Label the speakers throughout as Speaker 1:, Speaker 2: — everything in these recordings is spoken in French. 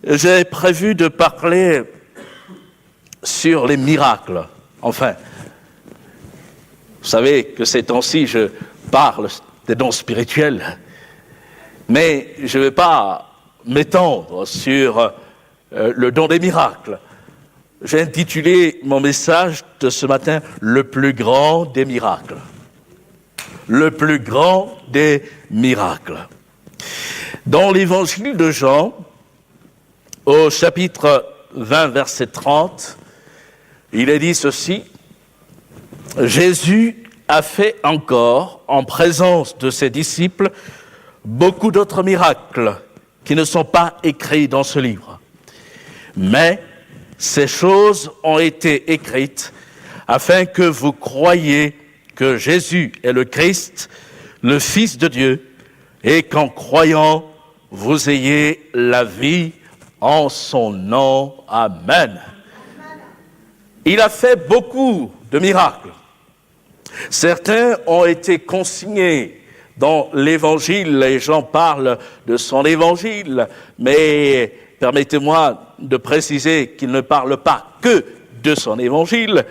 Speaker 1: j'ai prévu de parler sur les miracles. Enfin, vous savez que ces temps-ci, je parle des dons spirituels, mais je ne vais pas m'étendre sur le don des miracles. J'ai intitulé mon message de ce matin « Le plus grand des miracles ». Le plus grand des miracles. Dans l'évangile de Jean, au chapitre 20, verset 30, il est dit ceci: « Jésus a fait encore, en présence de ses disciples, beaucoup d'autres miracles qui ne sont pas écrits dans ce livre. Mais ces choses ont été écrites afin que vous croyiez que Jésus est le Christ, le Fils de Dieu, et qu'en croyant, vous ayez la vie en son nom. Amen. » Il a fait beaucoup de miracles. Certains ont été consignés dans l'Évangile, les gens parlent de son Évangile, mais permettez-moi de préciser qu'il ne parle pas que de son Évangile,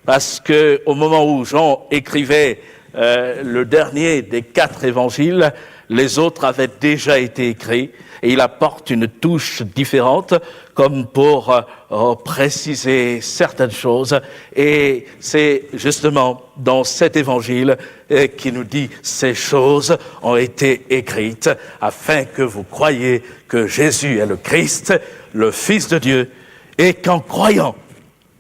Speaker 1: parce qu'au moment où Jean écrivait le dernier des 4 évangiles, les autres avaient déjà été écrits, et il apporte une touche différente, comme pour préciser certaines choses. Et c'est justement dans cet évangile qui nous dit « Ces choses ont été écrites afin que vous croyiez que Jésus est le Christ, le Fils de Dieu, et qu'en croyant,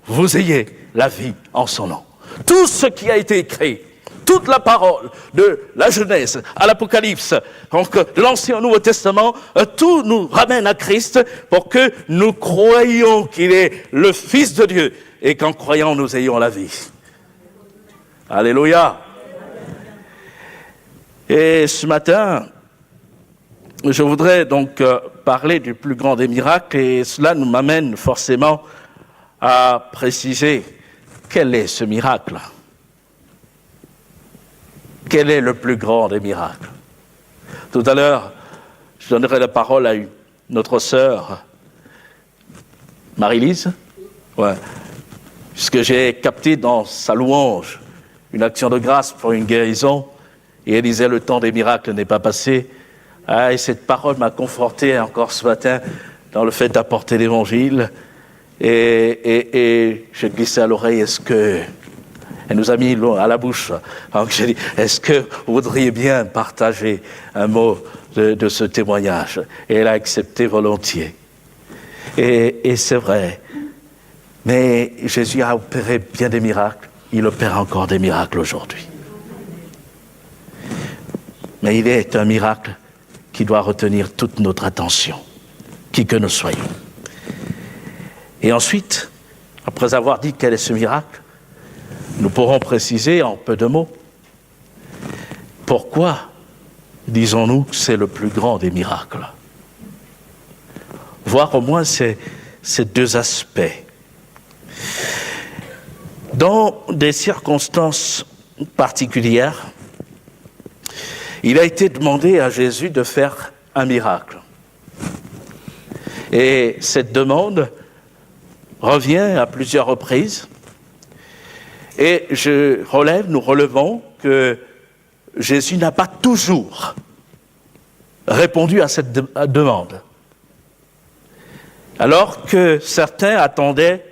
Speaker 1: vous ayez la vie en son nom. » Tout ce qui a été écrit, toute la parole, de la Genèse à l'Apocalypse, donc de l'Ancien au Nouveau Testament, tout nous ramène à Christ pour que nous croyions qu'il est le Fils de Dieu et qu'en croyant, nous ayons la vie. Alléluia. Et ce matin, je voudrais donc parler du plus grand des miracles, et cela nous m'amène forcément à préciser quel est ce miracle. Quel est le plus grand des miracles? Tout à l'heure, je donnerai la parole à notre sœur Marie-Lise, puisque j'ai capté dans sa louange une action de grâce pour une guérison, et elle disait « Le temps des miracles n'est pas passé ». Et cette parole m'a conforté encore ce matin dans le fait d'apporter l'Évangile, et je glissais à l'oreille « Est-ce que… » Elle nous a mis l'eau à la bouche. Donc j'ai dit, est-ce que vous voudriez bien partager un mot de ce témoignage? Et elle a accepté volontiers. Et c'est vrai. Mais Jésus a opéré bien des miracles. Il opère encore des miracles aujourd'hui. Mais il est un miracle qui doit retenir toute notre attention, qui que nous soyons. Et ensuite, après avoir dit quel est ce miracle, nous pourrons préciser en peu de mots pourquoi disons-nous que c'est le plus grand des miracles. Voir au moins ces 2 aspects. Dans des circonstances particulières, il a été demandé à Jésus de faire un miracle. Et cette demande revient à plusieurs reprises. Et nous relevons que Jésus n'a pas toujours répondu à cette demande. Alors que certains attendaient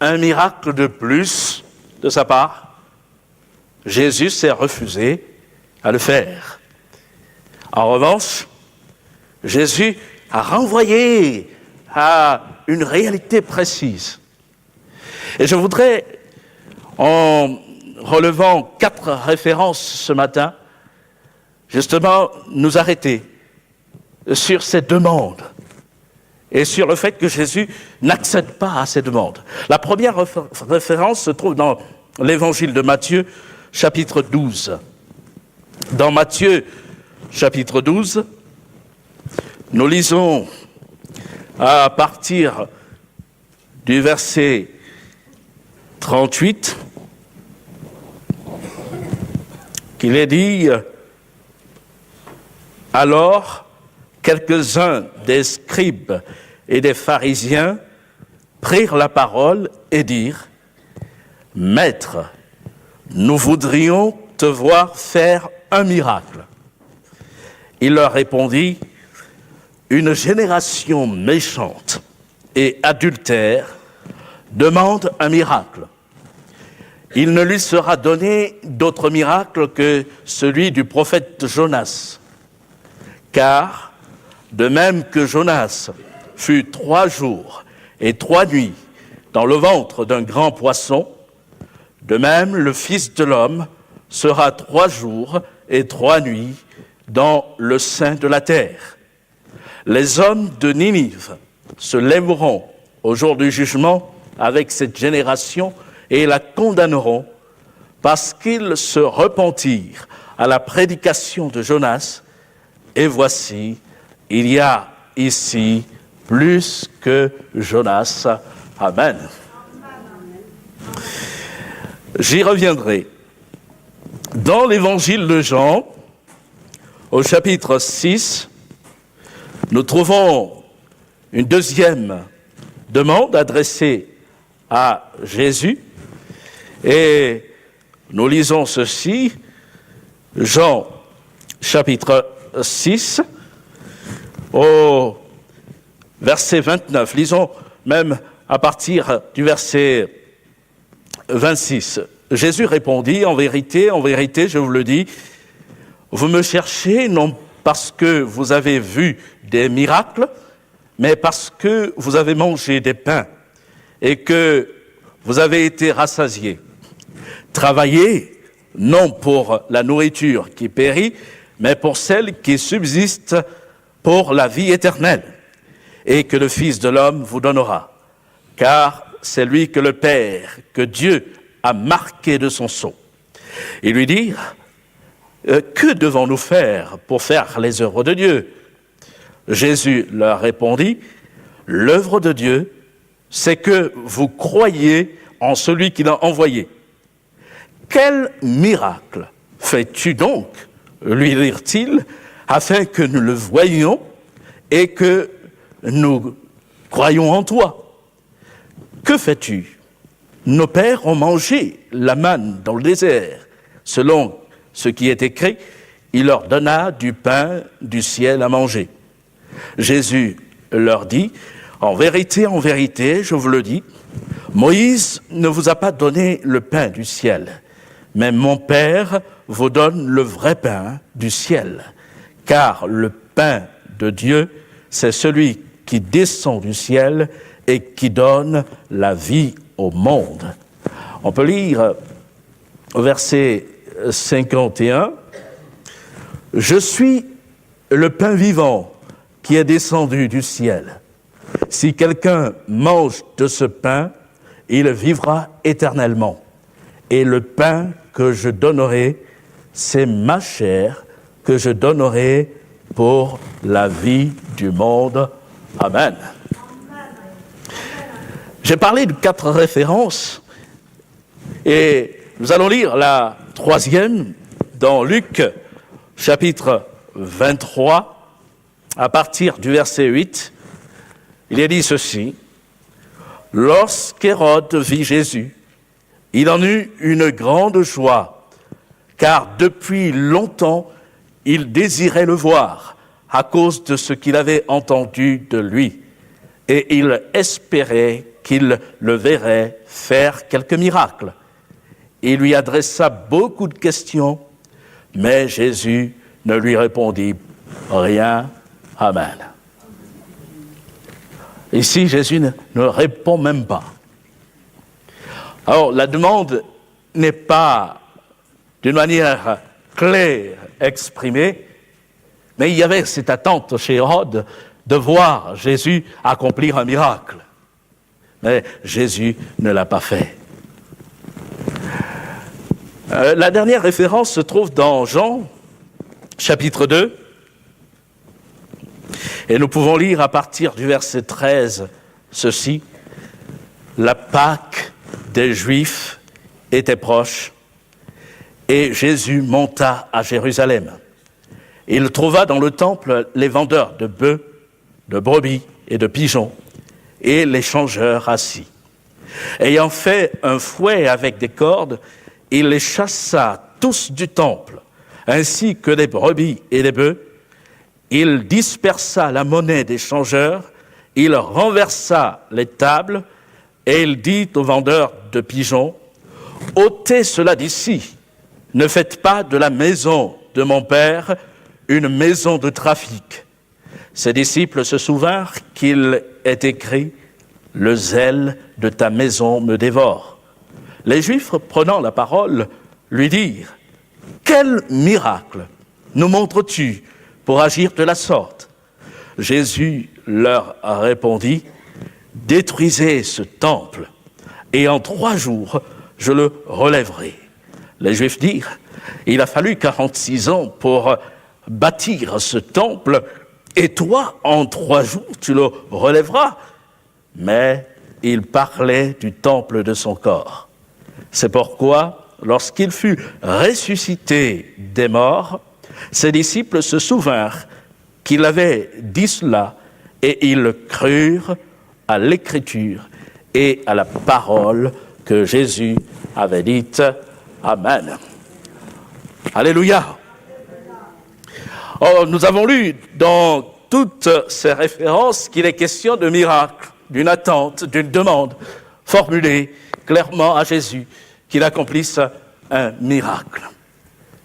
Speaker 1: un miracle de plus de sa part, Jésus s'est refusé à le faire. En revanche, Jésus a renvoyé à une réalité précise. Et je voudrais, en relevant 4 références ce matin, justement nous arrêter sur ces demandes et sur le fait que Jésus n'accède pas à ces demandes. La première référence se trouve dans l'évangile de Matthieu, chapitre 12. Dans Matthieu, chapitre 12, nous lisons à partir du verset 38 qu'il est dit « Alors, quelques-uns des scribes et des pharisiens prirent la parole et dirent : « Maître, nous voudrions te voir faire un miracle. » Il leur répondit : « Une génération méchante et adultère demande un miracle. Il ne lui sera donné d'autre miracle que celui du prophète Jonas. Car, de même que Jonas fut 3 jours et 3 nuits dans le ventre d'un grand poisson, de même le Fils de l'homme sera 3 jours et 3 nuits dans le sein de la terre. Les hommes de Ninive se lèveront au jour du jugement avec cette génération et la condamneront parce qu'ils se repentirent à la prédication de Jonas. Et voici, il y a ici plus que Jonas. Amen. J'y reviendrai. Dans l'évangile de Jean, au chapitre 6, nous trouvons une deuxième demande adressée à Jésus. Et nous lisons ceci, Jean chapitre 6, au verset 29. Lisons même à partir du verset 26. Jésus répondit : en vérité, je vous le dis, vous me cherchez non parce que vous avez vu des miracles, mais parce que vous avez mangé des pains et que vous avez été rassasiés. Travaillez non pour la nourriture qui périt, mais pour celle qui subsiste pour la vie éternelle, et que le Fils de l'homme vous donnera. Car c'est lui que le Père, que Dieu a marqué de son sceau. Ils lui dirent : que devons-nous faire pour faire les œuvres de Dieu ? Jésus leur répondit : l'œuvre de Dieu, c'est que vous croyez en celui qui l'a envoyé. Quel miracle fais-tu donc, lui dirent-ils, afin que nous le voyions et que nous croyons en toi ? Que fais-tu ? Nos pères ont mangé la manne dans le désert. Selon ce qui est écrit, il leur donna du pain du ciel à manger. Jésus leur dit : en vérité, je vous le dis, Moïse ne vous a pas donné le pain du ciel, mais mon Père vous donne le vrai pain du ciel. Car le pain de Dieu, c'est celui qui descend du ciel et qui donne la vie au monde. On peut lire au verset 51. Je suis le pain vivant qui est descendu du ciel. Si quelqu'un mange de ce pain, il vivra éternellement. Et le pain que je donnerai, c'est ma chair que je donnerai pour la vie du monde. Amen. J'ai parlé de 4 références et nous allons lire la 3e dans Luc, chapitre 23, à partir du verset 8. Il est dit ceci : lorsqu'Hérode vit Jésus, il en eut une grande joie, car depuis longtemps il désirait le voir à cause de ce qu'il avait entendu de lui, et il espérait qu'il le verrait faire quelques miracles. Il lui adressa beaucoup de questions, mais Jésus ne lui répondit rien. Amen. Ici, Jésus ne répond même pas. Alors, la demande n'est pas d'une manière claire exprimée, mais il y avait cette attente chez Hérode de voir Jésus accomplir un miracle. Mais Jésus ne l'a pas fait. La dernière référence se trouve dans Jean, chapitre 2, et nous pouvons lire à partir du verset 13 ceci : la Pâque des Juifs était proche, et Jésus monta à Jérusalem. Il trouva dans le temple les vendeurs de bœufs, de brebis et de pigeons, et les changeurs assis. Ayant fait un fouet avec des cordes, il les chassa tous du temple, ainsi que les brebis et les bœufs. Il dispersa la monnaie des changeurs, il renversa les tables, et il dit aux vendeurs de pigeons, « Ôtez cela d'ici, ne faites pas de la maison de mon père une maison de trafic. » Ses disciples se souvinrent qu'il est écrit « Le zèle de ta maison me dévore. » Les Juifs, prenant la parole, lui dirent « Quel miracle nous montres-tu pour agir de la sorte ?» Jésus leur répondit « Détruisez ce temple, et en 3 jours, je le relèverai. » Les Juifs dirent « Il a fallu 46 ans pour bâtir ce temple, et toi, en 3 jours, tu le relèveras. » Mais il parlait du temple de son corps. C'est pourquoi, lorsqu'il fut ressuscité des morts, ses disciples se souvinrent qu'il avait dit cela, et ils crurent à l'Écriture et à la parole que Jésus avait dite. Amen. Alléluia. Oh, nous avons lu dans toutes ces références qu'il est question de miracle, d'une attente, d'une demande formulée clairement à Jésus, qu'il accomplisse un miracle.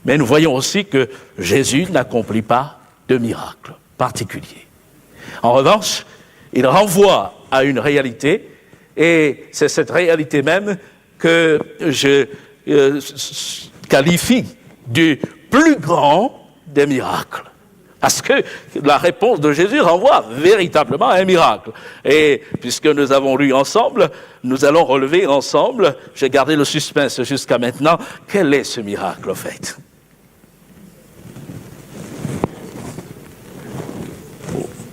Speaker 1: Mais nous voyons aussi que Jésus n'accomplit pas de miracle particulier. En revanche, il renvoie à une réalité, et c'est cette réalité même que je qualifie du plus grand des miracles. Parce que la réponse de Jésus renvoie véritablement à un miracle. Et puisque nous avons lu ensemble, nous allons relever ensemble, j'ai gardé le suspense jusqu'à maintenant, quel est ce miracle au fait ?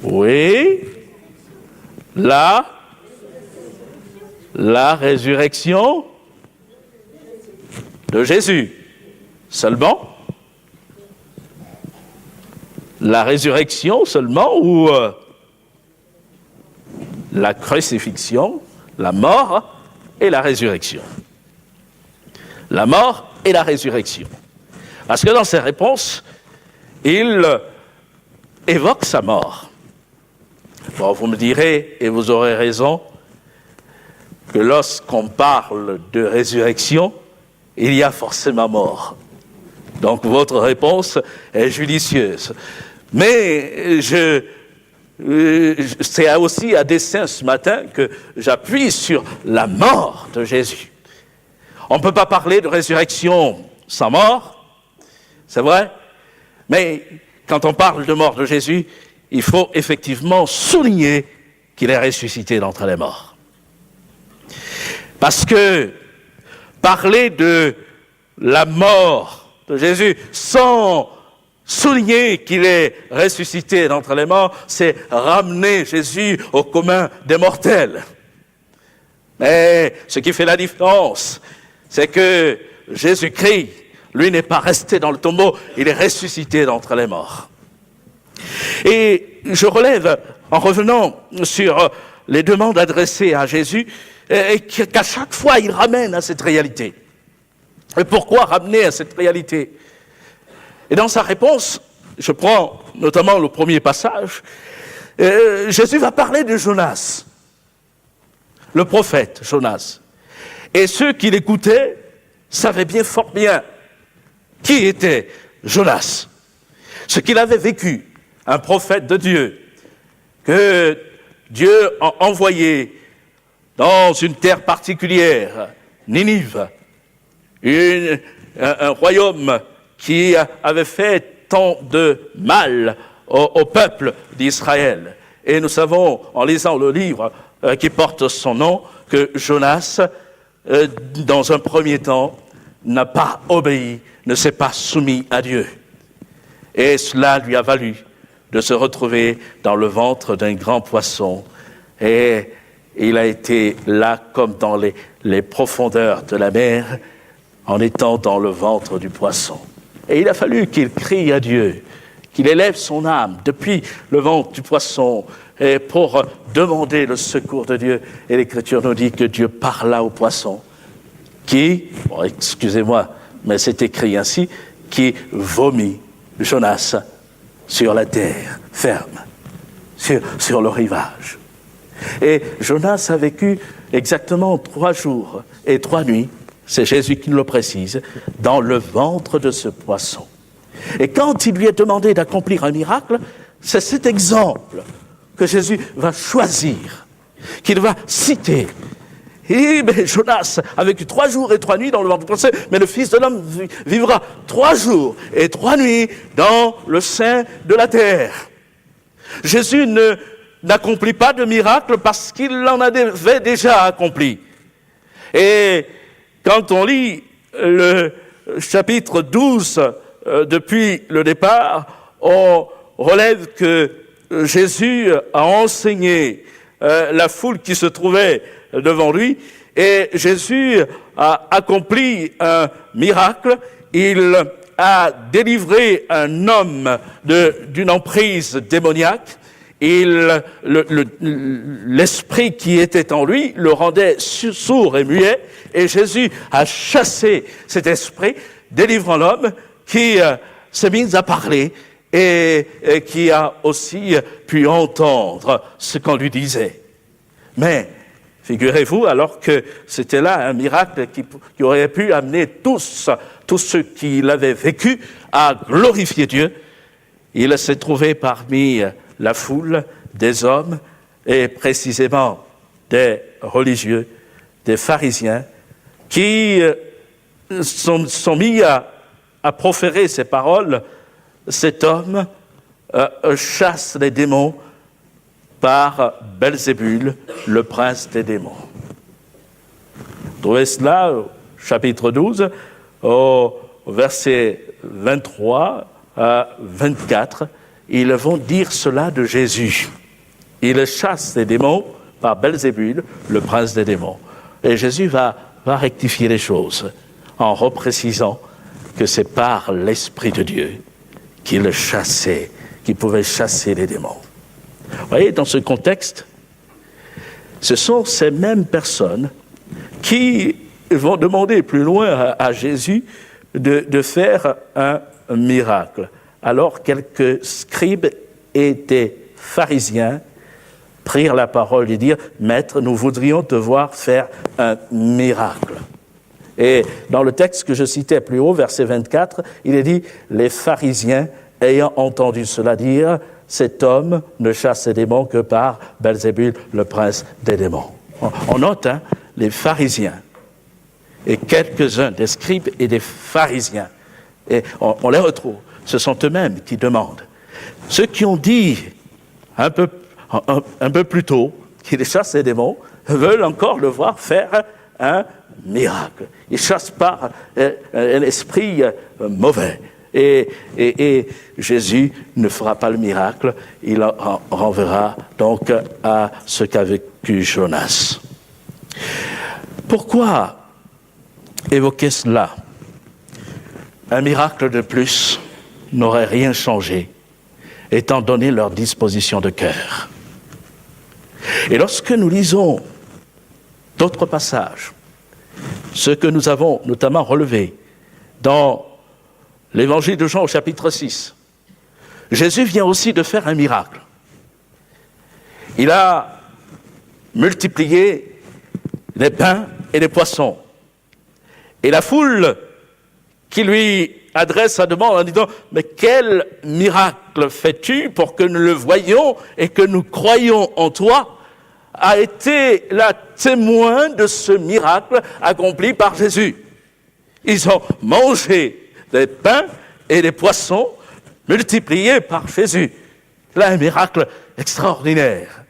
Speaker 1: Oui, la résurrection de Jésus. Seulement ? La résurrection seulement ou la crucifixion, la mort et la résurrection. La mort et la résurrection. Parce que dans ses réponses, il évoque sa mort. Bon, vous me direz, et vous aurez raison, que lorsqu'on parle de résurrection, il y a forcément mort. Donc votre réponse est judicieuse. Mais c'est aussi à dessein ce matin que j'appuie sur la mort de Jésus. On ne peut pas parler de résurrection sans mort, c'est vrai, mais quand on parle de mort de Jésus, il faut effectivement souligner qu'il est ressuscité d'entre les morts. Parce que parler de la mort de Jésus sans souligner qu'il est ressuscité d'entre les morts, c'est ramener Jésus au commun des mortels. Mais ce qui fait la différence, c'est que Jésus-Christ, lui, n'est pas resté dans le tombeau, il est ressuscité d'entre les morts. Et je relève, en revenant sur les demandes adressées à Jésus, qu'à chaque fois, il ramène à cette réalité. Et pourquoi ramener à cette réalité ? Et dans sa réponse, je prends notamment le premier passage, Jésus va parler de Jonas, le prophète Jonas. Et ceux qui l'écoutaient savaient fort bien qui était Jonas, ce qu'il avait vécu, un prophète de Dieu, que Dieu a envoyé dans une terre particulière, Ninive, un royaume qui avait fait tant de mal au peuple d'Israël. Et nous savons, en lisant le livre qui porte son nom, que Jonas, dans un premier temps, n'a pas obéi, ne s'est pas soumis à Dieu. Et cela lui a valu de se retrouver dans le ventre d'un grand poisson. Et il a été là comme dans les profondeurs de la mer, en étant dans le ventre du poisson. Et il a fallu qu'il crie à Dieu, qu'il élève son âme depuis le ventre du poisson et pour demander le secours de Dieu. Et l'Écriture nous dit que Dieu parla au poisson qui, bon, excusez-moi, mais c'est écrit ainsi, qui vomit Jonas sur la terre ferme, sur le rivage. Et Jonas a vécu exactement 3 jours et 3 nuits, c'est Jésus qui le précise, dans le ventre de ce poisson. Et quand il lui est demandé d'accomplir un miracle, c'est cet exemple que Jésus va choisir, qu'il va citer. Et mais Jonas a vécu 3 jours et 3 nuits dans le ventre du poisson, mais le Fils de l'homme vivra 3 jours et 3 nuits dans le sein de la terre. Jésus n'accomplit pas de miracle parce qu'il en avait déjà accompli. Et quand on lit le chapitre 12 depuis le départ, on relève que Jésus a enseigné la foule qui se trouvait devant lui, et Jésus a accompli un miracle. Il a délivré un homme d'une emprise démoniaque. L'esprit qui était en lui le rendait sourd et muet, et Jésus a chassé cet esprit, délivrant l'homme qui s'est mis à parler et qui a aussi pu entendre ce qu'on lui disait. Mais figurez-vous, alors que c'était là un miracle qui aurait pu amener tous ceux qui l'avaient vécu à glorifier Dieu, il s'est trouvé parmi la foule des hommes, et précisément des religieux, des pharisiens, qui sont mis à proférer ces paroles. Cet homme chasse les démons par Belzébul, le prince des démons. Vous trouvez cela au chapitre 12, au verset 23 à 24. Ils vont dire cela de Jésus. Il chasse les démons par Belzébul, le prince des démons. Et Jésus va rectifier les choses en reprécisant que c'est par l'Esprit de Dieu qu'il chassait, qu'il pouvait chasser les démons. Vous voyez, dans ce contexte, ce sont ces mêmes personnes qui vont demander plus loin à Jésus de faire un miracle. Alors quelques scribes et des pharisiens prirent la parole et dirent « Maître, nous voudrions te voir faire un miracle. » Et dans le texte que je citais plus haut, verset 24, il est dit « Les pharisiens, ayant entendu cela dire, cet homme ne chasse les démons que par Belzébul, le prince des démons. » On note, les pharisiens et quelques-uns des scribes et des pharisiens, et on les retrouve. Ce sont eux-mêmes qui demandent. Ceux qui ont dit un peu plus tôt qu'ils chassent les démons veulent encore le voir faire un miracle. Ils chassent par un esprit mauvais. Et Jésus ne fera pas le miracle, il en renverra donc à ce qu'a vécu Jonas. Pourquoi évoquer cela? Un miracle de plus n'aurait rien changé, étant donné leur disposition de cœur. Et lorsque nous lisons d'autres passages, ce que nous avons notamment relevé dans l'Évangile de Jean au chapitre 6, Jésus vient aussi de faire un miracle. Il a multiplié les pains et les poissons. Et la foule qui lui adresse sa demande en disant « Mais quel miracle fais-tu pour que nous le voyions et que nous croyions en toi ?» a été la témoin de ce miracle accompli par Jésus. Ils ont mangé des pains et des poissons multipliés par Jésus. Là, un miracle extraordinaire.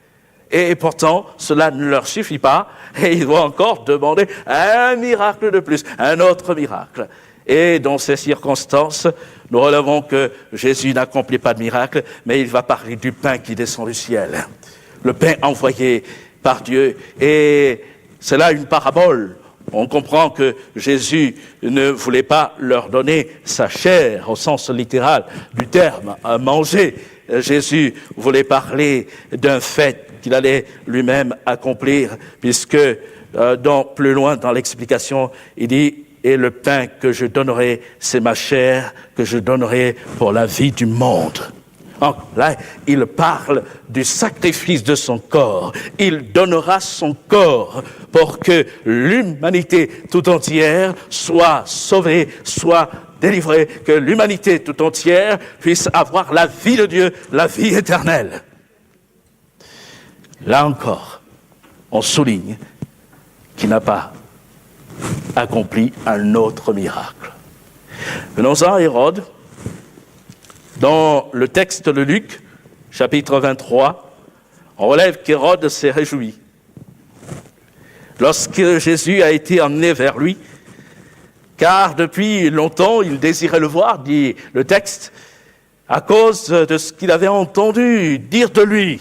Speaker 1: Et pourtant, cela ne leur suffit pas, et ils vont encore demander un miracle de plus, un autre miracle. Et dans ces circonstances, nous relevons que Jésus n'accomplit pas de miracle, mais il va parler du pain qui descend du ciel. Le pain envoyé par Dieu. Et c'est là une parabole on comprend que Jésus ne voulait pas leur donner sa chair au sens littéral du terme, à manger. Jésus voulait parler d'un fait qu'il allait lui-même accomplir, puisque plus loin dans l'explication, il dit « Et le pain que je donnerai, c'est ma chair que je donnerai pour la vie du monde ». Donc là, il parle du sacrifice de son corps. Il donnera son corps pour que l'humanité tout entière soit sauvée, soit délivrée, que l'humanité tout entière puisse avoir la vie de Dieu, la vie éternelle. Là encore, on souligne qu'il n'a pas accompli un autre miracle. Venons-en à Hérode. Dans le texte de Luc, chapitre 23, on relève qu'Hérode s'est réjoui. Lorsque Jésus a été emmené vers lui, car depuis longtemps il désirait le voir, dit le texte, à cause de ce qu'il avait entendu dire de lui.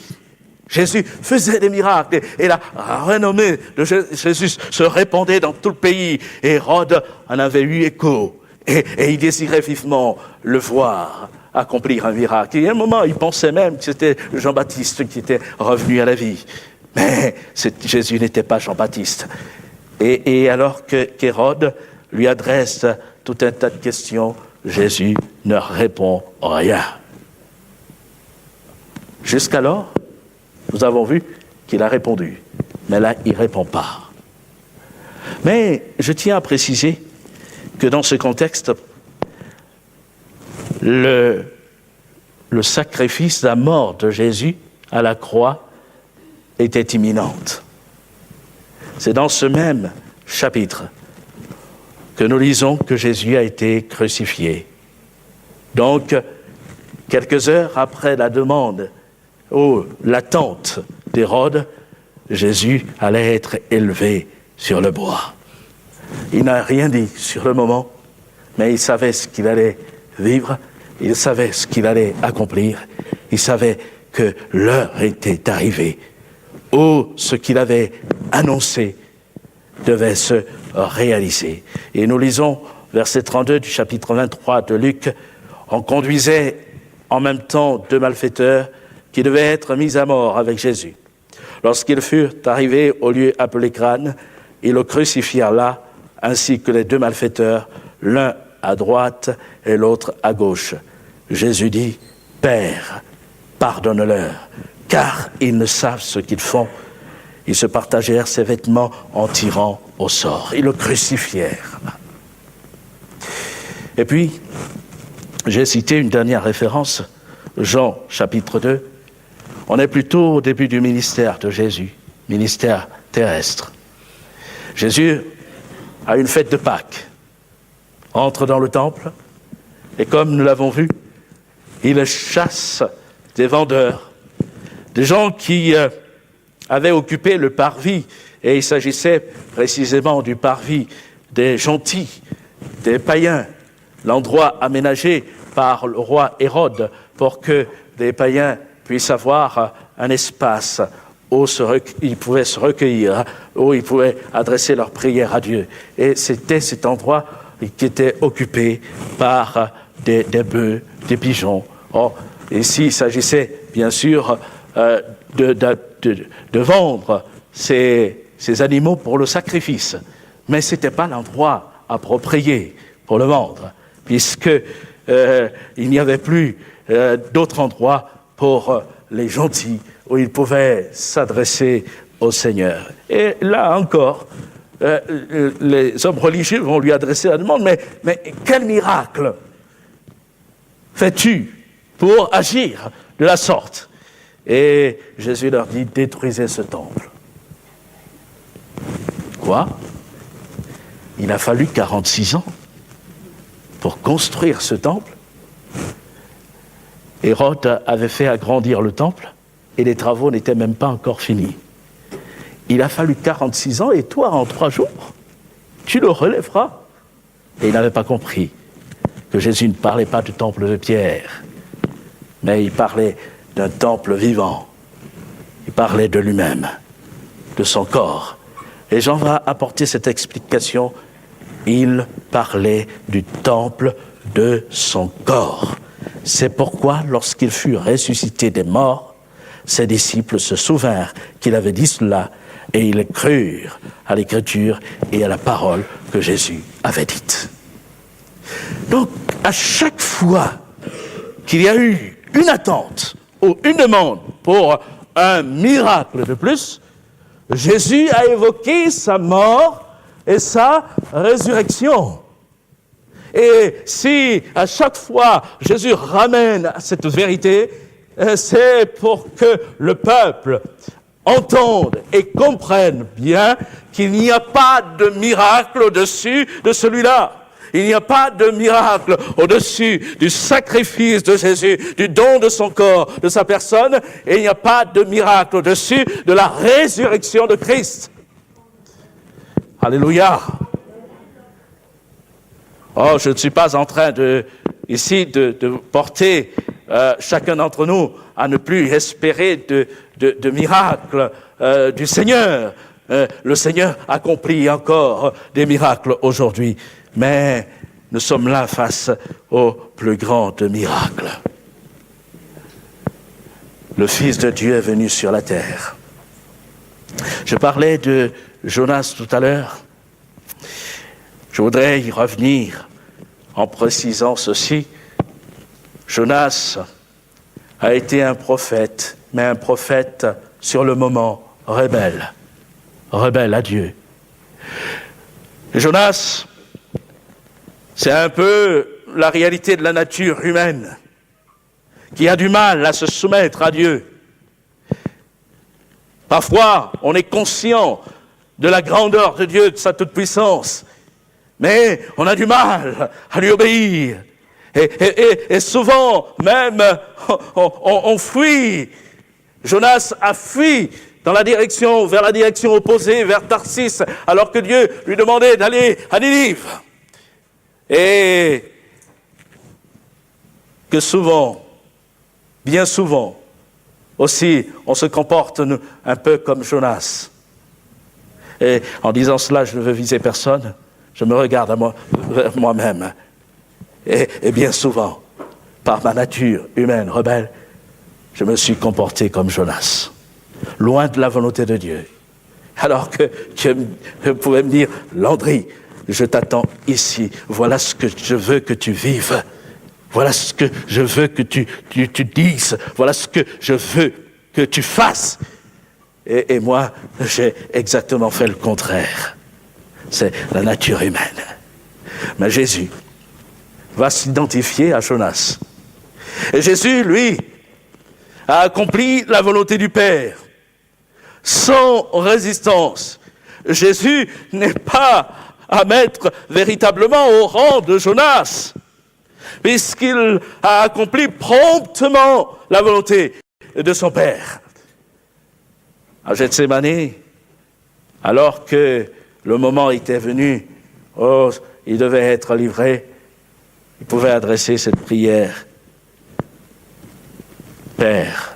Speaker 1: Jésus faisait des miracles et la renommée de Jésus se répandait dans tout le pays. Hérode en avait eu écho et il désirait vivement le voir accomplir un miracle. Et à un moment, il pensait même que c'était Jean-Baptiste qui était revenu à la vie. Mais Jésus n'était pas Jean-Baptiste. Et alors qu'Hérode lui adresse tout un tas de questions, Jésus ne répond rien. Jusqu'alors, nous avons vu qu'il a répondu. Mais là, il ne répond pas. Mais je tiens à préciser que dans ce contexte, le sacrifice, la mort de Jésus à la croix était imminente. C'est dans ce même chapitre que nous lisons que Jésus a été crucifié. Donc, quelques heures après la demande ou l'attente d'Hérode, Jésus allait être élevé sur le bois. Il n'a rien dit sur le moment, mais il savait ce qu'il allait vivre. Il savait ce qu'il allait accomplir. Il savait que l'heure était arrivée où ce qu'il avait annoncé devait se réaliser. Et nous lisons verset 32 du chapitre 23 de Luc. On conduisait en même temps deux malfaiteurs qui devaient être mis à mort avec Jésus. Lorsqu'ils furent arrivés au lieu appelé Grane, ils le crucifièrent là, ainsi que les deux malfaiteurs, l'un à droite et l'autre à gauche. Jésus dit, « Père, pardonne-leur, car ils ne savent ce qu'ils font. » Ils se partagèrent ses vêtements en tirant au sort. Ils le crucifièrent. Et puis, j'ai cité une dernière référence, Jean chapitre 2. On est plutôt au début du ministère de Jésus, ministère terrestre. Jésus a une fête de Pâques, entre dans le temple, et comme nous l'avons vu, il chasse des vendeurs, des gens qui avaient occupé le parvis, et il s'agissait précisément du parvis des gentils, des païens, l'endroit aménagé par le roi Hérode pour que les païens puissent avoir un espace où ils pouvaient se recueillir, où ils pouvaient adresser leurs prières à Dieu. Et c'était cet endroit qui était occupé par des bœufs, des pigeons. Oh, ici, il s'agissait bien sûr de vendre ces animaux pour le sacrifice. Mais ce n'était pas l'endroit approprié pour le vendre, puisque il n'y avait plus d'autre endroit pour les gentils où ils pouvaient s'adresser au Seigneur. Et là encore, les hommes religieux vont lui adresser la demande, mais quel miracle fais-tu pour agir de la sorte? Et Jésus leur dit, détruisez ce temple. Quoi? Il a fallu 46 ans pour construire ce temple. Hérode avait fait agrandir le temple et les travaux n'étaient même pas encore finis. Il a fallu 46 ans et toi, en 3 jours, tu le relèveras. Et il n'avait pas compris que Jésus ne parlait pas du temple de pierre, mais il parlait d'un temple vivant. Il parlait de lui-même, de son corps. Et Jean va apporter cette explication. Il parlait du temple de son corps. C'est pourquoi, lorsqu'il fut ressuscité des morts, ses disciples se souvinrent qu'il avait dit cela et ils crurent à l'écriture et à la parole que Jésus avait dite. Donc, à chaque fois qu'il y a eu une attente ou une demande pour un miracle de plus, Jésus a évoqué sa mort et sa résurrection. Et si à chaque fois Jésus ramène à cette vérité, c'est pour que le peuple entende et comprenne bien qu'il n'y a pas de miracle au-dessus de celui-là. Il n'y a pas de miracle au-dessus du sacrifice de Jésus, du don de son corps, de sa personne, et il n'y a pas de miracle au-dessus de la résurrection de Christ. Alléluia. Oh, je ne suis pas en train de porter chacun d'entre nous à ne plus espérer de miracles du Seigneur. Le Seigneur accomplit encore des miracles aujourd'hui. Mais nous sommes là face au plus grand des miracles. Le Fils de Dieu est venu sur la terre. Je parlais de Jonas tout à l'heure. Je voudrais y revenir en précisant ceci. Jonas a été un prophète, mais un prophète sur le moment rebelle à Dieu. Jonas, c'est un peu la réalité de la nature humaine qui a du mal à se soumettre à Dieu. Parfois, on est conscient de la grandeur de Dieu, de sa toute-puissance, mais on a du mal à lui obéir. Et souvent, même, on fuit. Jonas a fui vers la direction opposée, vers Tarsis, alors que Dieu lui demandait d'aller à Ninive. Et que souvent, bien souvent, aussi, on se comporte un peu comme Jonas. Et en disant cela, je ne veux viser personne, je me regarde vers moi-même. Et bien souvent, par ma nature humaine rebelle, je me suis comporté comme Jonas, loin de la volonté de Dieu. Alors que Dieu pouvait me dire, Landry, je t'attends ici, voilà ce que je veux que tu vives, voilà ce que je veux que tu dises, voilà ce que je veux que tu fasses. Et moi, j'ai exactement fait le contraire. C'est la nature humaine. Mais Jésus va s'identifier à Jonas. Et Jésus, lui, a accompli la volonté du Père, sans résistance. Jésus n'est pas à mettre véritablement au rang de Jonas, puisqu'il a accompli promptement la volonté de son Père. À Gethsémani, alors que le moment était venu, il devait être livré, il pouvait adresser cette prière. Père,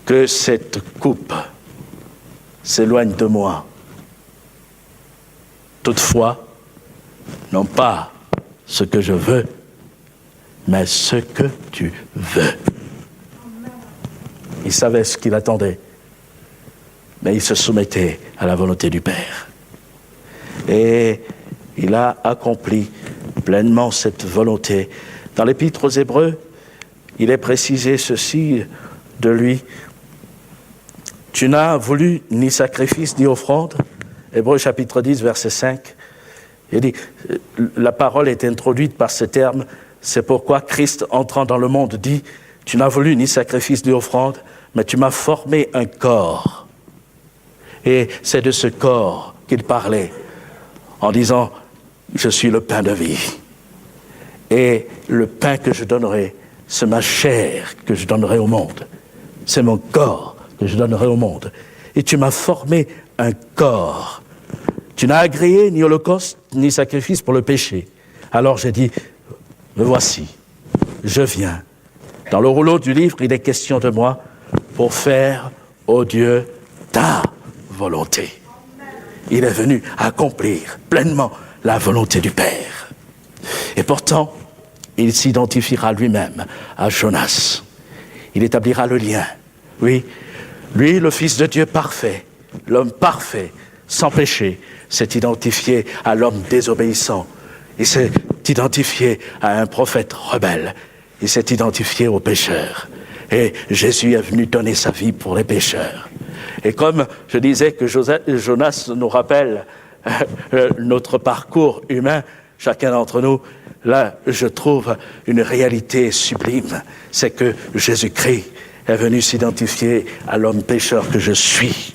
Speaker 1: que cette coupe s'éloigne de moi. Toutefois, non pas ce que je veux, mais ce que tu veux. Il savait ce qu'il attendait, mais il se soumettait à la volonté du Père. Et il a accompli pleinement cette volonté. Dans l'Épître aux Hébreux, il est précisé ceci de lui. Tu n'as voulu ni sacrifice ni offrande. Hébreux chapitre 10, verset 5. Il dit, la parole est introduite par ce terme. C'est pourquoi Christ, entrant dans le monde, dit, tu n'as voulu ni sacrifice ni offrande, mais tu m'as formé un corps. Et c'est de ce corps qu'il parlait, en disant, je suis le pain de vie. Et le pain que je donnerai, c'est ma chair que je donnerai au monde. C'est mon corps que je donnerai au monde. Et tu m'as formé un corps. Tu n'as agréé ni holocauste, ni sacrifice pour le péché. Alors j'ai dit, me voici, je viens. Dans le rouleau du livre, il est question de moi pour faire, ô Dieu, ta volonté. Il est venu accomplir pleinement la volonté du Père. Et pourtant, il s'identifiera lui-même à Jonas. Il établira le lien. Oui, lui, le Fils de Dieu parfait, l'homme parfait, sans péché, s'est identifié à l'homme désobéissant. Il s'est identifié à un prophète rebelle. Il s'est identifié aux pécheurs. Et Jésus est venu donner sa vie pour les pécheurs. Et comme je disais que Jonas nous rappelle notre parcours humain, chacun d'entre nous, là, je trouve une réalité sublime. C'est que Jésus-Christ est venu s'identifier à l'homme pécheur que je suis.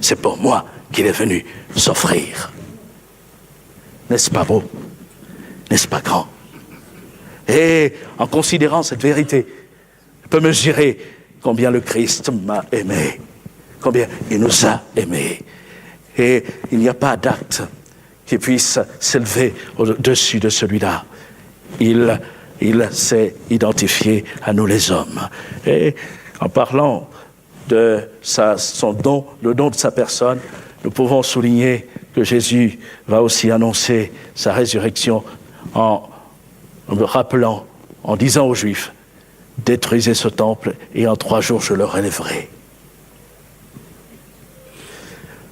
Speaker 1: C'est pour moi qu'il est venu s'offrir. N'est-ce pas beau? N'est-ce pas grand? Et en considérant cette vérité, je peux mesurer combien le Christ m'a aimé, combien il nous a aimés. Et il n'y a pas d'acte qui puisse s'élever au-dessus de celui-là. Il s'est identifié à nous les hommes. Et en parlant de son don, le don de sa personne, nous pouvons souligner que Jésus va aussi annoncer sa résurrection en me rappelant, en disant aux Juifs, « Détruisez ce temple et en 3 jours je le relèverai. »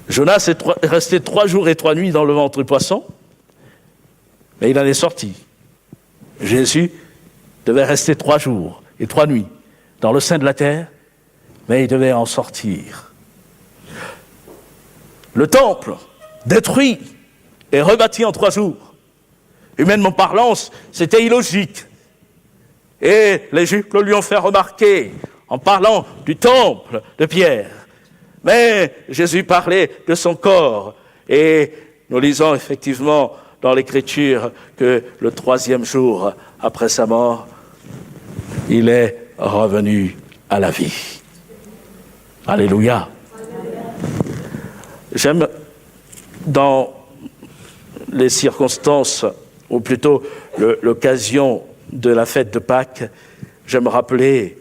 Speaker 1: Jonas est resté 3 jours et 3 nuits dans le ventre du poisson, mais il en est sorti. Jésus devait rester 3 jours et 3 nuits dans le sein de la terre, mais il devait en sortir. Le temple, détruit et rebâti en 3 jours. Humainement parlant, c'était illogique. Et les Juifs le lui ont fait remarquer en parlant du temple de Pierre. Mais Jésus parlait de son corps. Et nous lisons effectivement dans l'Écriture que le 3e jour après sa mort, il est revenu à la vie. Alléluia. J'aime, dans les circonstances, ou plutôt l'occasion de la fête de Pâques, j'aime rappeler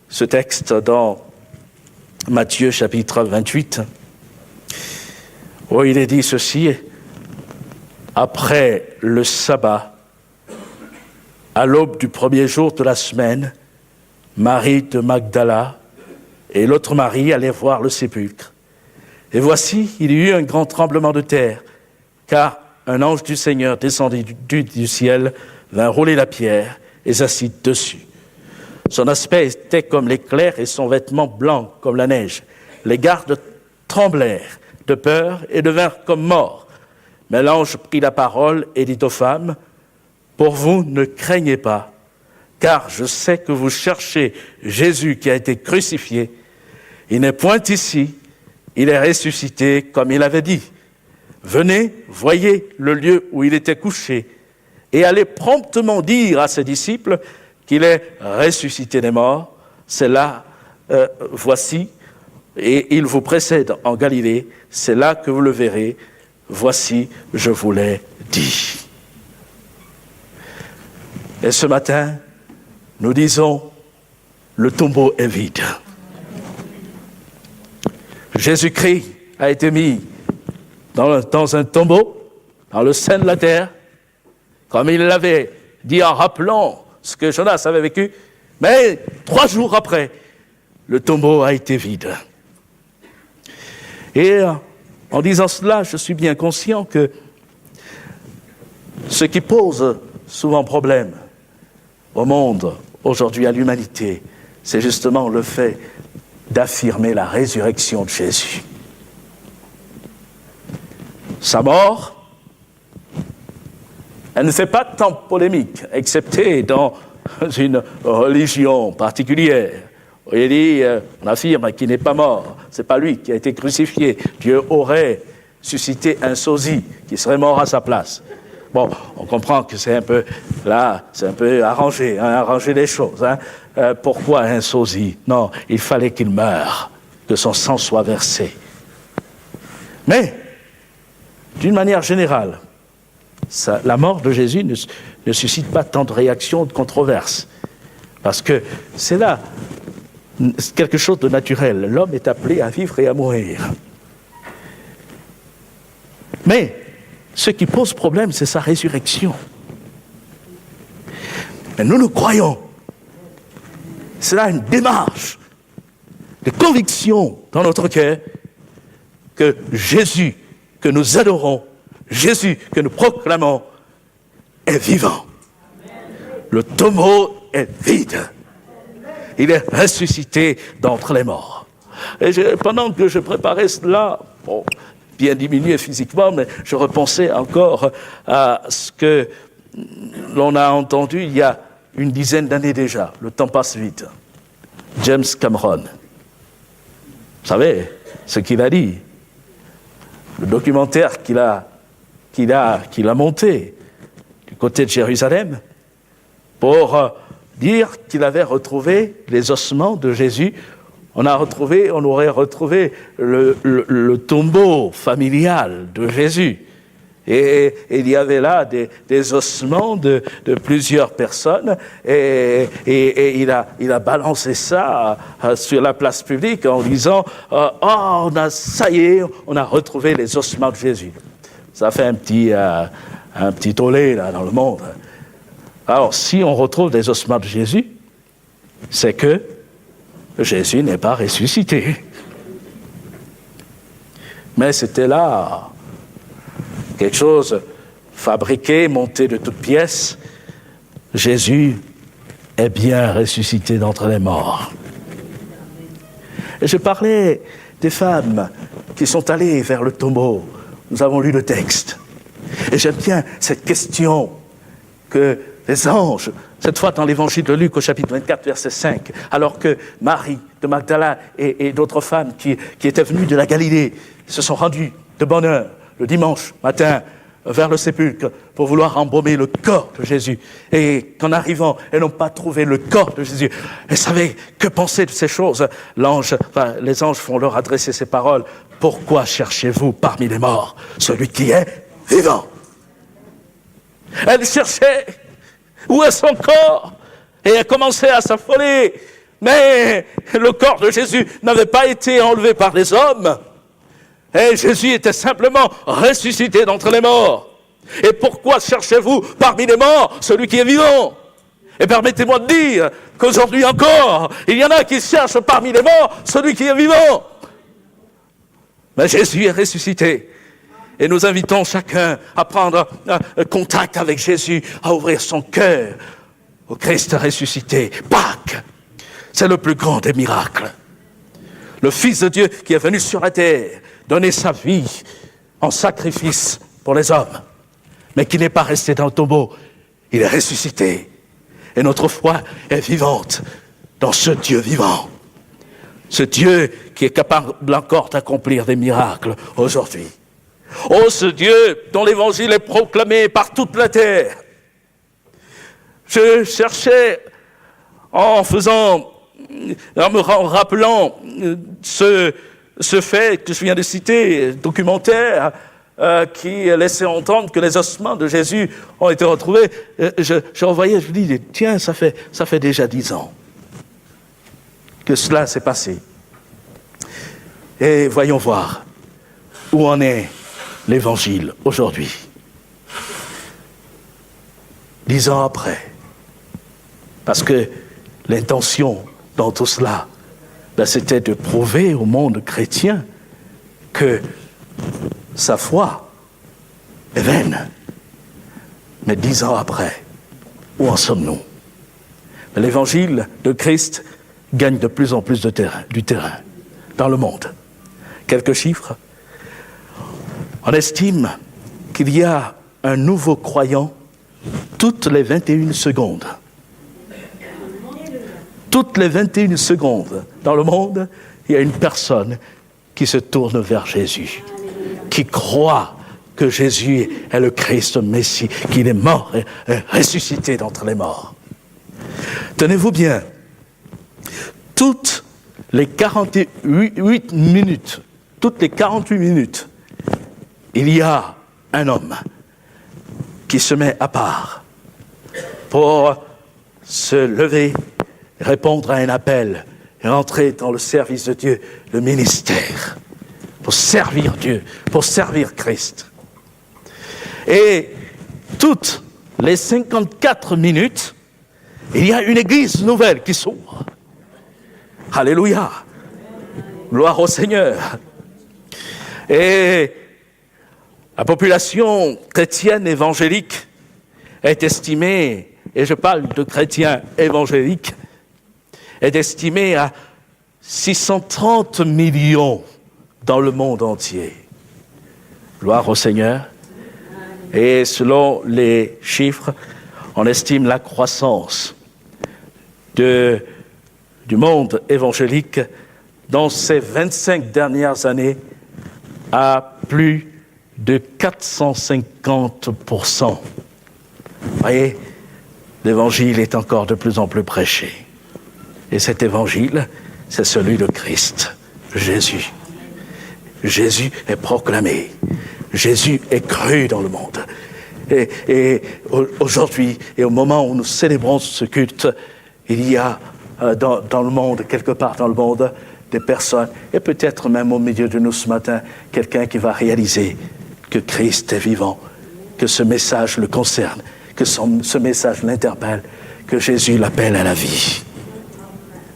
Speaker 1: ce texte dans Matthieu chapitre 28, où il est dit ceci: après le sabbat, à l'aube du 1er jour de la semaine, Marie de Magdala et l'autre Marie allaient voir le sépulcre. Et voici, il y eut un grand tremblement de terre, car un ange du Seigneur descendit du ciel, vint rouler la pierre et s'assit dessus. Son aspect était comme l'éclair et son vêtement blanc comme la neige. Les gardes tremblèrent de peur et devinrent comme morts. Mais l'ange prit la parole et dit aux femmes: « Pour vous, ne craignez pas, car je sais que vous cherchez Jésus qui a été crucifié. Il n'est point ici, il est ressuscité comme il avait dit. Venez, voyez le lieu où il était couché, et allez promptement dire à ses disciples qu'il est ressuscité des morts. C'est là, voici, et il vous précède en Galilée, c'est là que vous le verrez. Voici, je vous l'ai dit. » Et ce matin, nous disons, le tombeau est vide. Jésus-Christ a été mis dans un tombeau, dans le sein de la terre, comme il l'avait dit en rappelant ce que Jonas avait vécu, mais 3 jours après, le tombeau a été vide. Et en disant cela, je suis bien conscient que ce qui pose souvent problème au monde, aujourd'hui à l'humanité, c'est justement le fait d'affirmer la résurrection de Jésus. Sa mort, elle ne fait pas tant polémique, excepté dans une religion particulière. Il dit, on affirme qu'il n'est pas mort, c'est pas lui qui a été crucifié. Dieu aurait suscité un sosie qui serait mort à sa place. Bon, on comprend que c'est un peu, là, c'est un peu arrangé, arranger les choses. Pourquoi un sosie? Non, il fallait qu'il meure, que son sang soit versé. Mais, d'une manière générale, la mort de Jésus ne suscite pas tant de réactions, de controverses. Parce que c'est là quelque chose de naturel. L'homme est appelé à vivre et à mourir. Mais ce qui pose problème, c'est sa résurrection. Mais nous croyons. C'est là une démarche de conviction dans notre cœur que Jésus, que nous adorons, Jésus que nous proclamons, est vivant. Le tombeau est vide. Il est ressuscité d'entre les morts. Et pendant que je préparais cela, bien diminué physiquement, mais je repensais encore à ce que l'on a entendu il y a une dizaine d'années déjà. Le temps passe vite. James Cameron. Vous savez ce qu'il a dit? Le documentaire qu'il a monté du côté de Jérusalem pour dire qu'il avait retrouvé les ossements de Jésus. On aurait retrouvé le tombeau familial de Jésus. Et il y avait là des ossements de plusieurs personnes. Et il a balancé ça sur la place publique en disant ça y est, on a retrouvé les ossements de Jésus. Ça fait un petit tollé là dans le monde. Alors, si on retrouve des ossements de Jésus, c'est que Jésus n'est pas ressuscité. Mais c'était là quelque chose fabriqué, monté de toutes pièces. Jésus est bien ressuscité d'entre les morts. Et je parlais des femmes qui sont allées vers le tombeau. Nous avons lu le texte. Et j'aime bien cette question que les anges, cette fois dans l'évangile de Luc au chapitre 24, verset 5, alors que Marie de Magdala et d'autres femmes qui étaient venues de la Galilée se sont rendues de bonne heure le dimanche matin vers le sépulcre pour vouloir embaumer le corps de Jésus. Et qu'en arrivant, elles n'ont pas trouvé le corps de Jésus. Elles savaient que penser de ces choses. Les anges font leur adresser ces paroles. Pourquoi cherchez-vous parmi les morts celui qui est vivant? Elles cherchaient où est son corps? Et elles commençaient à s'affoler. Mais le corps de Jésus n'avait pas été enlevé par les hommes. Et Jésus était simplement ressuscité d'entre les morts. Et pourquoi cherchez-vous parmi les morts celui qui est vivant? Et permettez-moi de dire qu'aujourd'hui encore, il y en a qui cherchent parmi les morts celui qui est vivant. Mais Jésus est ressuscité. Et nous invitons chacun à prendre contact avec Jésus, à ouvrir son cœur au Christ ressuscité. Pâques, c'est le plus grand des miracles. Le Fils de Dieu qui est venu sur la terre, donner sa vie en sacrifice pour les hommes, mais qui n'est pas resté dans le tombeau, il est ressuscité. Et notre foi est vivante dans ce Dieu vivant. Ce Dieu qui est capable encore d'accomplir des miracles aujourd'hui. Oh, ce Dieu dont l'évangile est proclamé par toute la terre. Je cherchais en me rappelant ce fait que je viens de citer, documentaire, qui laissait entendre que les ossements de Jésus ont été retrouvés. Je revoyais, je me dis, tiens, ça fait déjà 10 ans que cela s'est passé. Et voyons voir où en est l'Évangile aujourd'hui. 10 ans après. Parce que l'intention dans tout cela, c'était de prouver au monde chrétien que sa foi est vaine. Mais 10 ans après, où en sommes-nous? L'évangile de Christ gagne de plus en plus du terrain dans le monde. Quelques chiffres. On estime qu'il y a un nouveau croyant toutes les 21 secondes. Toutes les 21 secondes dans le monde, il y a une personne qui se tourne vers Jésus, qui croit que Jésus est le Christ Messie, qu'il est mort et ressuscité d'entre les morts. Tenez-vous bien, toutes les 48 minutes, il y a un homme qui se met à part pour se lever, répondre à un appel et entrer dans le service de Dieu, le ministère, pour servir Dieu, pour servir Christ. Et toutes les 54 minutes, il y a une église nouvelle qui s'ouvre. Alléluia. Gloire au Seigneur. Et la population chrétienne évangélique est estimée, et je parle de chrétiens évangéliques, est estimée à 630 millions dans le monde entier. Gloire au Seigneur. Et selon les chiffres, on estime la croissance du monde évangélique dans ces 25 dernières années à plus de 450%. Vous voyez, l'évangile est encore de plus en plus prêché. Et cet évangile, c'est celui de Christ, Jésus. Jésus est proclamé. Jésus est cru dans le monde. Et aujourd'hui, et au moment où nous célébrons ce culte, il y a dans le monde, quelque part dans le monde, des personnes, et peut-être même au milieu de nous ce matin, quelqu'un qui va réaliser que Christ est vivant, que ce message le concerne, que ce message l'interpelle, que Jésus l'appelle à la vie.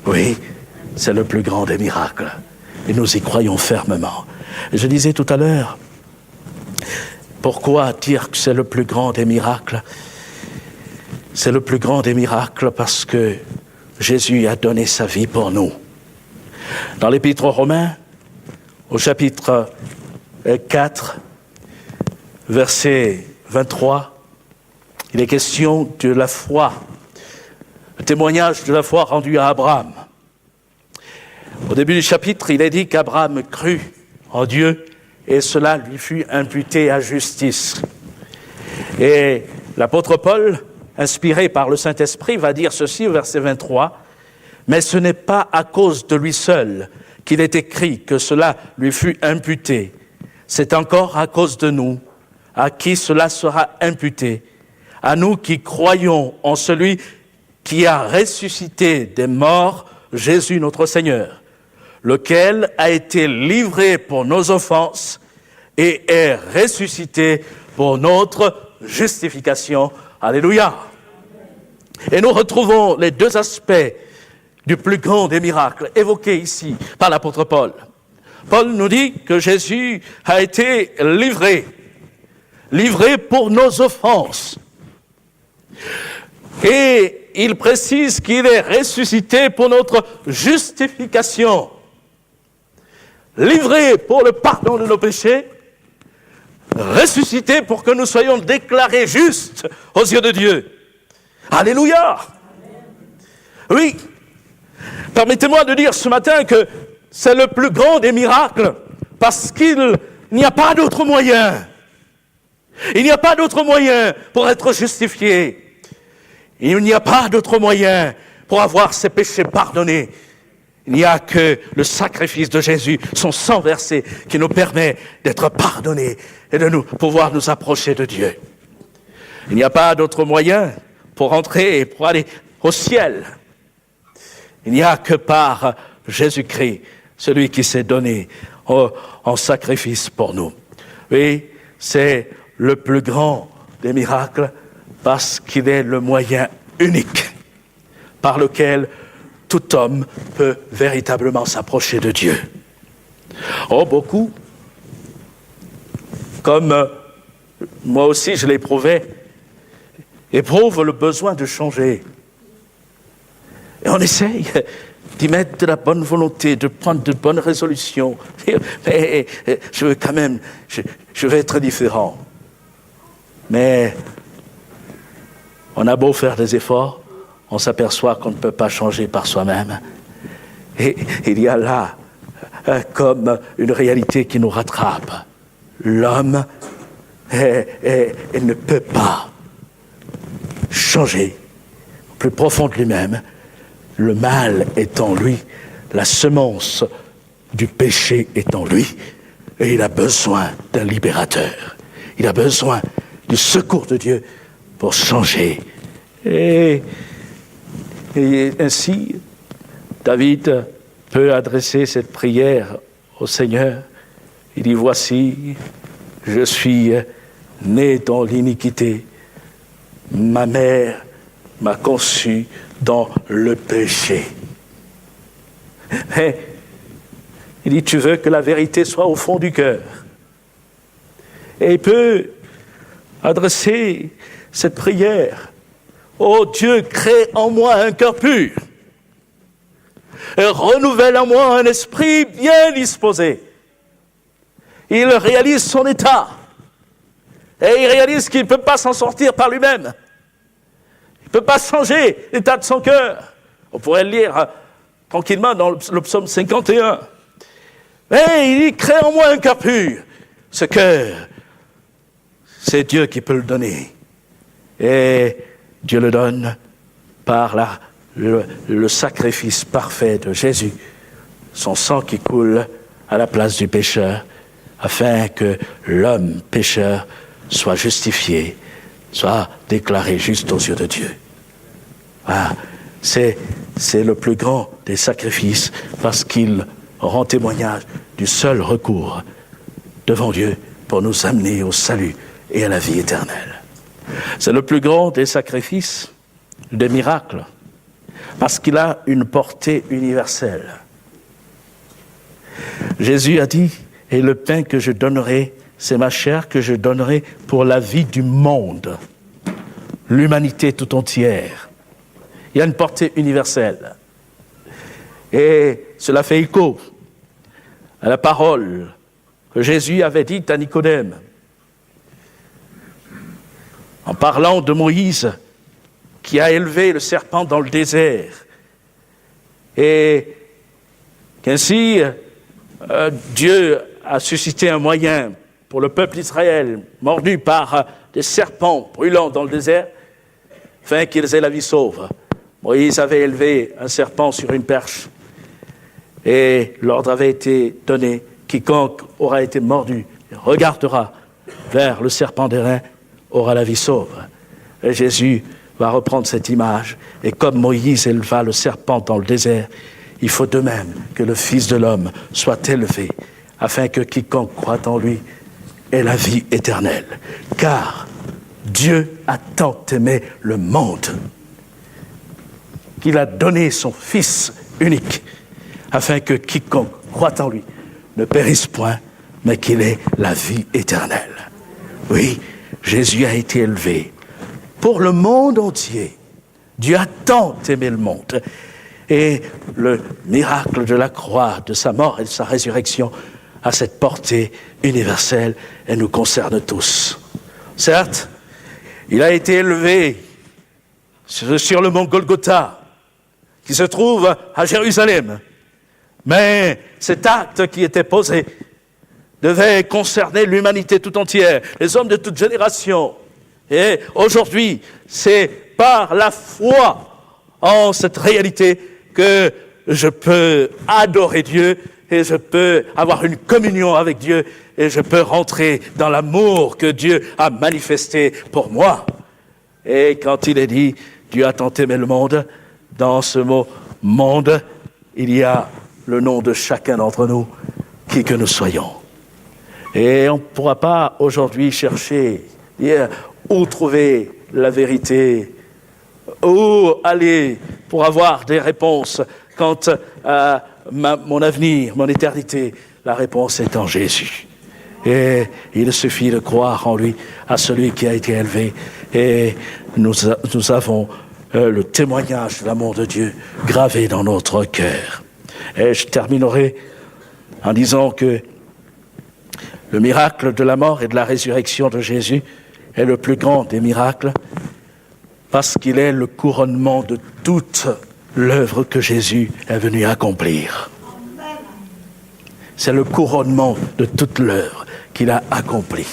Speaker 1: Oui, c'est le plus grand des miracles. Et nous y croyons fermement. Je disais tout à l'heure, pourquoi dire que c'est le plus grand des miracles? C'est le plus grand des miracles parce que Jésus a donné sa vie pour nous. Dans l'Épître aux Romains, au chapitre 4, verset 23, il est question de la foi, le témoignage de la foi rendu à Abraham. Au début du chapitre, il est dit qu'Abraham crut en Dieu et cela lui fut imputé à justice. Et l'apôtre Paul, inspiré par le Saint-Esprit, va dire ceci au verset 23, « Mais ce n'est pas à cause de lui seul qu'il est écrit que cela lui fut imputé. C'est encore à cause de nous, à qui cela sera imputé, à nous qui croyons en celui qui a ressuscité des morts, Jésus notre Seigneur, lequel a été livré pour nos offenses et est ressuscité pour notre justification. » Alléluia. Et nous retrouvons les deux aspects du plus grand des miracles évoqués ici par l'apôtre Paul. Paul nous dit que Jésus a été livré pour nos offenses. Et il précise qu'il est ressuscité pour notre justification. Livré pour le pardon de nos péchés, ressuscité pour que nous soyons déclarés justes aux yeux de Dieu. Alléluia! Oui, permettez-moi de dire ce matin que c'est le plus grand des miracles parce qu'il n'y a pas d'autre moyen. Il n'y a pas d'autre moyen pour être justifié. Il n'y a pas d'autre moyen pour avoir ses péchés pardonnés. Il n'y a que le sacrifice de Jésus, son sang versé, qui nous permet d'être pardonnés et de pouvoir nous approcher de Dieu. Il n'y a pas d'autre moyen pour entrer et pour aller au ciel. Il n'y a que par Jésus-Christ, celui qui s'est donné en sacrifice pour nous. Oui, c'est le plus grand des miracles parce qu'il est le moyen unique par lequel tout homme peut véritablement s'approcher de Dieu. Oh, beaucoup, comme moi aussi je l'éprouvais, éprouvent le besoin de changer. Et on essaye d'y mettre de la bonne volonté, de prendre de bonnes résolutions. Mais je veux quand même, je vais être différent. Mais on a beau faire des efforts, on s'aperçoit qu'on ne peut pas changer par soi-même. Et il y a là comme une réalité qui nous rattrape. L'homme ne peut pas changer au plus profond de lui-même. Le mal est en lui, la semence du péché est en lui, et il a besoin d'un libérateur. Il a besoin du secours de Dieu pour changer. Et ainsi, David peut adresser cette prière au Seigneur. Il dit, voici, je suis né dans l'iniquité. Ma mère m'a conçu dans le péché. Et il dit, tu veux que la vérité soit au fond du cœur. Et il peut adresser cette prière. Ô Dieu, crée en moi un cœur pur. Et renouvelle en moi un esprit bien disposé. Il réalise son état. Et il réalise qu'il ne peut pas s'en sortir par lui-même. Il ne peut pas changer l'état de son cœur. On pourrait le lire tranquillement dans le psaume 51. Mais il dit, crée en moi un cœur pur. Ce cœur, c'est Dieu qui peut le donner. Et Dieu le donne par le sacrifice parfait de Jésus, son sang qui coule à la place du pécheur, afin que l'homme pécheur soit justifié, soit déclaré juste aux yeux de Dieu. Ah, c'est le plus grand des sacrifices, parce qu'il rend témoignage du seul recours devant Dieu pour nous amener au salut et à la vie éternelle. C'est le plus grand des sacrifices, des miracles, parce qu'il a une portée universelle. Jésus a dit, et le pain que je donnerai, c'est ma chair que je donnerai pour la vie du monde, l'humanité tout entière. Il y a une portée universelle. Et cela fait écho à la parole que Jésus avait dite à Nicodème, en parlant de Moïse, qui a élevé le serpent dans le désert. Et qu'ainsi, Dieu a suscité un moyen pour le peuple d'Israël, mordu par des serpents brûlants dans le désert, afin qu'ils aient la vie sauve. Moïse avait élevé un serpent sur une perche, et l'ordre avait été donné, quiconque aura été mordu, regardera vers le serpent d'airain, aura la vie sauve. Et Jésus va reprendre cette image, et comme Moïse éleva le serpent dans le désert, il faut de même que le Fils de l'homme soit élevé, afin que quiconque croit en lui ait la vie éternelle. Car Dieu a tant aimé le monde qu'il a donné son Fils unique, afin que quiconque croit en lui ne périsse point, mais qu'il ait la vie éternelle. Oui, Jésus a été élevé pour le monde entier. Dieu a tant aimé le monde. Et le miracle de la croix, de sa mort et de sa résurrection a cette portée universelle et nous concerne tous. Certes, il a été élevé sur le mont Golgotha, qui se trouve à Jérusalem. Mais cet acte qui était posé devait concerner l'humanité tout entière, les hommes de toute génération. Et aujourd'hui, c'est par la foi en cette réalité que je peux adorer Dieu et je peux avoir une communion avec Dieu et je peux rentrer dans l'amour que Dieu a manifesté pour moi. Et quand il est dit « Dieu a tant aimé le monde », dans ce mot « monde », il y a le nom de chacun d'entre nous, qui que nous soyons. Et on ne pourra pas aujourd'hui chercher, dire où trouver la vérité, où aller pour avoir des réponses quant à mon avenir, mon éternité. La réponse est en Jésus. Et il suffit de croire en lui, à celui qui a été élevé. Et nous avons le témoignage de l'amour de Dieu gravé dans notre cœur. Et je terminerai en disant que le miracle de la mort et de la résurrection de Jésus est le plus grand des miracles parce qu'il est le couronnement de toute l'œuvre que Jésus est venu accomplir. C'est le couronnement de toute l'œuvre qu'il a accomplie.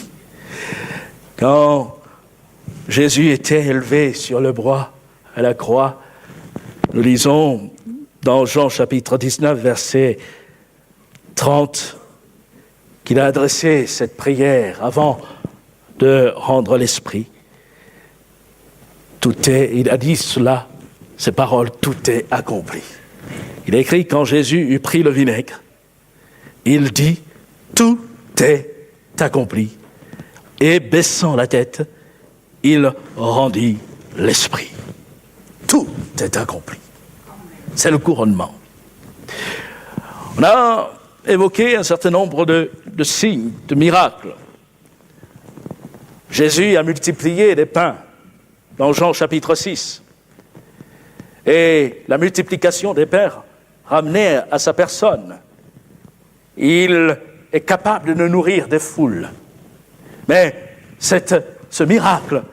Speaker 1: Quand Jésus était élevé sur le bois à la croix, nous lisons dans Jean chapitre 19, verset 30, qu'il a adressé cette prière avant de rendre l'esprit. Il a dit cela, ces paroles, tout est accompli. Il est écrit, quand Jésus eut pris le vinaigre, il dit, tout est accompli. Et baissant la tête, il rendit l'esprit. Tout est accompli. C'est le couronnement. On a évoqué un certain nombre de signes, de miracles. Jésus a multiplié les pains dans Jean chapitre 6. Et la multiplication des pains ramenait à sa personne. Il est capable de nourrir des foules. Mais ce miracle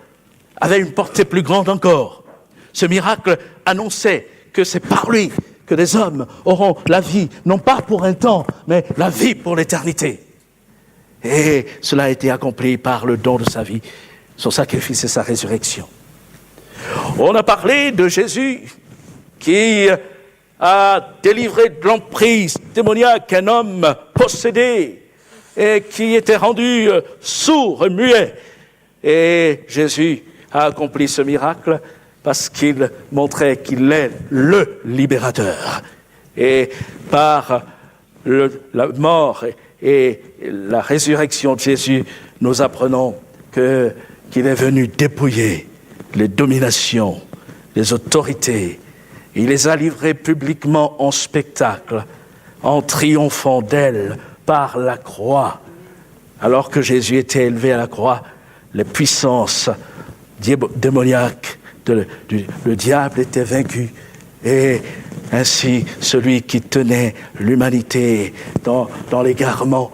Speaker 1: avait une portée plus grande encore. Ce miracle annonçait que c'est par lui que les hommes auront la vie, non pas pour un temps, mais la vie pour l'éternité. Et cela a été accompli par le don de sa vie, son sacrifice et sa résurrection. On a parlé de Jésus qui a délivré de l'emprise démoniaque un homme possédé et qui était rendu sourd et muet. Et Jésus a accompli ce miracle parce qu'il montrait qu'il est le libérateur. Et par la mort et la résurrection de Jésus, nous apprenons qu'il est venu dépouiller les dominations, les autorités. Il les a livrées publiquement en spectacle, en triomphant d'elles par la croix. Alors que Jésus était élevé à la croix, les puissances démoniaques, le diable était vaincu. Et ainsi, celui qui tenait l'humanité dans l'égarement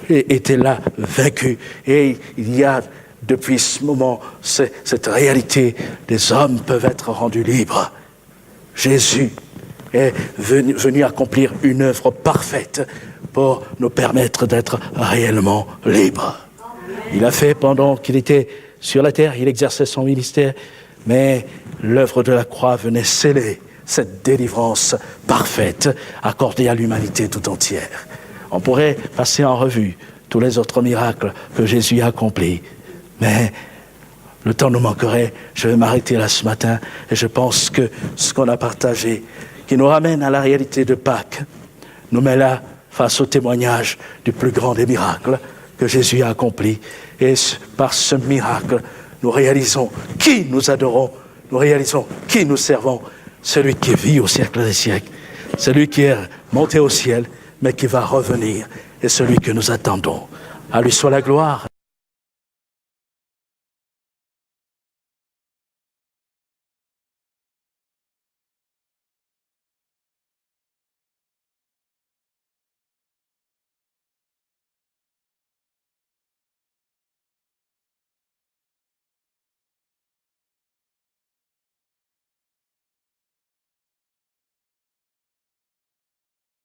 Speaker 1: était là vaincu. Et il y a depuis ce moment cette réalité, les hommes peuvent être rendus libres. Jésus est venu accomplir une œuvre parfaite pour nous permettre d'être réellement libres. Il a fait pendant qu'il était sur la terre, il exerçait son ministère, mais l'œuvre de la croix venait sceller cette délivrance parfaite accordée à l'humanité tout entière. On pourrait passer en revue tous les autres miracles que Jésus a accomplis, mais le temps nous manquerait. Je vais m'arrêter là ce matin et je pense que ce qu'on a partagé, qui nous ramène à la réalité de Pâques, nous met là face au témoignage du plus grand des miracles que Jésus a accompli. Et par ce miracle, nous réalisons qui nous adorons, nous réalisons qui nous servons, celui qui vit au siècle des siècles, celui qui est monté au ciel, mais qui va revenir, et celui que nous attendons. À lui soit la gloire.